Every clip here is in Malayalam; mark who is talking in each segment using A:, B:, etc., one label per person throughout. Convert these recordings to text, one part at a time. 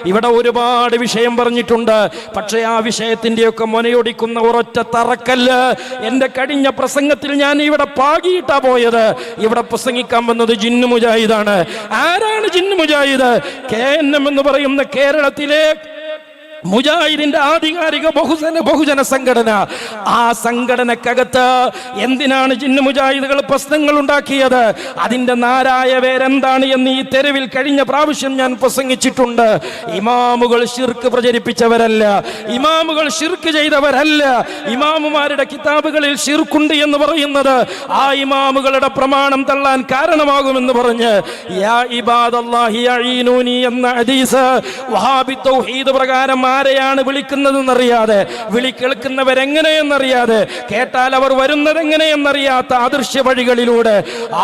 A: ഇവിടെ ഒരുപാട് വിഷയം പറഞ്ഞിട്ടുണ്ട്. പക്ഷേ ആ വിഷയത്തിന്റെയൊക്കെ മുനയൊടിക്കുന്ന ഒരൊറ്റ തറക്കല്ല് എന്റെ കഴിഞ്ഞ പ്രസംഗത്തിൽ ഞാൻ ഇവിടെ പാകിയിട്ടാ പോയത്. ഇവിടെ പ്രസംഗിക്കാൻ വന്നത് ജിന്നു മുജാഹിദാണ്. ആരാണ് ജിന്നു മുജാഹിദ്? KNM എന്ന് പറയുന്ന കേരളത്തിലെ മുജാഹിദിന്റെ ആധികാരിക ബഹുജന സംഘടന. ആ സംഘടനക്കകത്ത് എന്തിനാണ് ജിന്നു മുജാഹിദുകൾ പ്രശ്നങ്ങൾ ഉണ്ടാക്കിയത്, അതിന്റെ നാരായ വേരെന്താണ് എന്ന് ഈ തെരുവിൽ കഴിഞ്ഞ പ്രാവശ്യം ഞാൻ പ്രസംഗിച്ചിട്ടുണ്ട്. ഇമാമുകൾ ശിർക്ക് പ്രചരിപ്പിച്ചവരല്ല, ഇമാമുകൾ ശിർക്ക് ചെയ്തവരല്ല. ഇമാമുമാരുടെ കിതാബുകളിൽ ശിർക്കുണ്ട് എന്ന് പറയുന്നത് ആ ഇമാമുകളുടെ പ്രമാണം തള്ളാൻ കാരണമാകുമെന്ന് പറഞ്ഞ് യാ ഇബാദല്ലാഹി അഈനൂനി എന്ന ഹദീസ് വഹാബി തൗഹീദ് പ്രകാരം ആരെയാണ് വിളിക്കുന്നതെന്നറിയാതെ, വിളി കേൾക്കുന്നവരെങ്ങനെയെന്നറിയാതെ, കേട്ടാൽ അവർ വരുന്നത് എങ്ങനെയെന്നറിയാത്ത അദൃശ്യ വഴികളിലൂടെ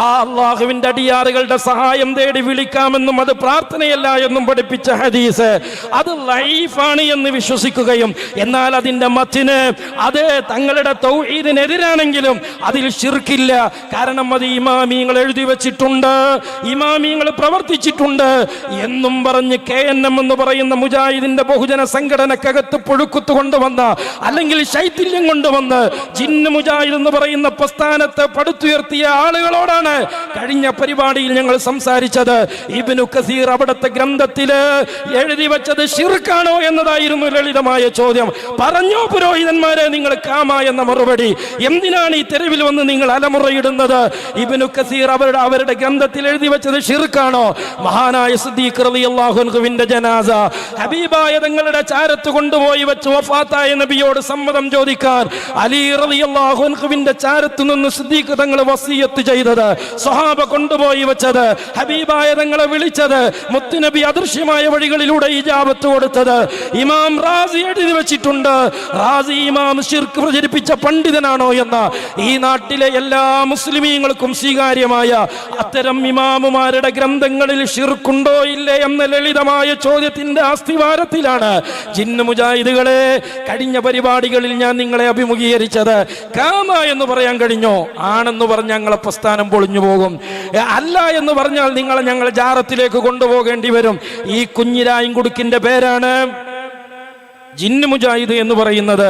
A: ആ അള്ളാഹുവിന്റെ അടിയാറുകളുടെ സഹായം തേടി വിളിക്കാമെന്നും അത് പ്രാർത്ഥനയല്ല എന്നും പഠിപ്പിച്ച ഹദീസ് അത് ലൈഫാണ് എന്ന് വിശ്വസിക്കുകയും, എന്നാൽ അതിന്റെ മത്തിന് അത് തങ്ങളുടെ തൗഹീദിനെതിരാണെങ്കിലും അതിൽ ശിർക്കില്ല. കാരണം അത് ഇമാമിങ്ങൾ എഴുതി വെച്ചിട്ടുണ്ട്, ഇമാമിങ്ങൾ പ്രവർത്തിച്ചിട്ടുണ്ട് എന്നും പറഞ്ഞ് KNM എന്ന് പറയുന്ന മുജാഹിദിന്റെ ബഹുജന സംഘടനക്കകത്ത് പുഴുക്കുത്തു കൊണ്ടുവന്ന, അല്ലെങ്കിൽ ശൈഥില്യം കൊണ്ടുവന്ന് ജിന്നു മുജാഹിദ് എന്ന് പറയുന്ന പ്രസ്ഥാനത്തെ പടുത്തുയർത്തിയ ആളുകളോടാണ് കഴിഞ്ഞ പരിപാടിയിൽ ഞങ്ങൾ സംസാരിച്ചത്. ഇബ്നു കസീർ അവിടുത്തെ ഗ്രന്ഥത്തില് എഴുതി വെച്ചത് ശിർക്കാണോ എന്നതായിരുന്നു ലളിതമായ ചോദ്യം. പറഞ്ഞോ പുരോഹിതന്മാരെ നിങ്ങൾ കാമ എന്ന മറുപടി. എന്തിനാണ് ഈ തെരുവിൽ വന്ന് നിങ്ങൾ അലമുറയിടുന്നത്? ഇബ്നു കസീർ അവരുടെ ഗ്രന്ഥത്തിൽ എഴുതി വെച്ചത് ശിർക്കാണോ? മഹാനായ സിദ്ദീഖ് റളിയല്ലാഹു അൻഹുവിന്റെ ജനാസ ഹബീബായ തങ്ങളുടെ ചാരത്ത് കൊണ്ടുപോയി വെച്ച് വഫാത്തായ നബിയോട് സമ്മതം ചോദിക്കാൻ അലി റളിയല്ലാഹു അൻഹുവിന്റെ ചാരത്ത് നിന്ന് സിദ്ദീഖ് തങ്ങൾ വസിയത്ത് ചെയ്തത്, സ്വഹാബ കൊണ്ടുപോയി വെച്ചത്, ഹബീബായ തങ്ങളെ വിളിച്ചത്, മുത്തുനബി അദൃശ്യമായ വഴികളിലൂടെ ഇജാബത്ത് കൊടുത്തത് ഇമാം റാസി എഴുതി വെച്ചിട്ടുണ്ട്. റാസി ഇമാം ശിർക്ക് പ്രചരിപ്പിച്ച പണ്ഡിതനാണോ എന്ന ഈ നാട്ടിലെ എല്ലാ മുസ്ലിമീങ്ങൾക്കും സ്വീകാര്യമായ അത്തരം ഇമാമുമാരുടെ ഗ്രന്ഥങ്ങളിൽ ശിർക്കുണ്ടോ ഇല്ലേ എന്ന ലളിതമായ ചോദ്യത്തിന്റെ അസ്ഥിവാരത്തിലാണ് ജിന്നു മുജാഹിദുകളെ കഴിഞ്ഞ പരിപാടികളിൽ ഞാൻ നിങ്ങളെ അഭിമുഖീകരിച്ചത്. കാമ എന്ന് പറയാൻ കഴിഞ്ഞോ? ആണെന്ന് പറഞ്ഞ ഞങ്ങളെ പ്രസ്ഥാനം പൊളിഞ്ഞു പോകും. അല്ല എന്ന് പറഞ്ഞാൽ ഞങ്ങൾ ജാറത്തിലേക്ക് കൊണ്ടുപോകേണ്ടി വരും. ഈ കുഞ്ഞിരായും കുടുക്കിന്റെ പേരാണ് ജിന്നു മുജാഹിദ് എന്ന് പറയുന്നത്.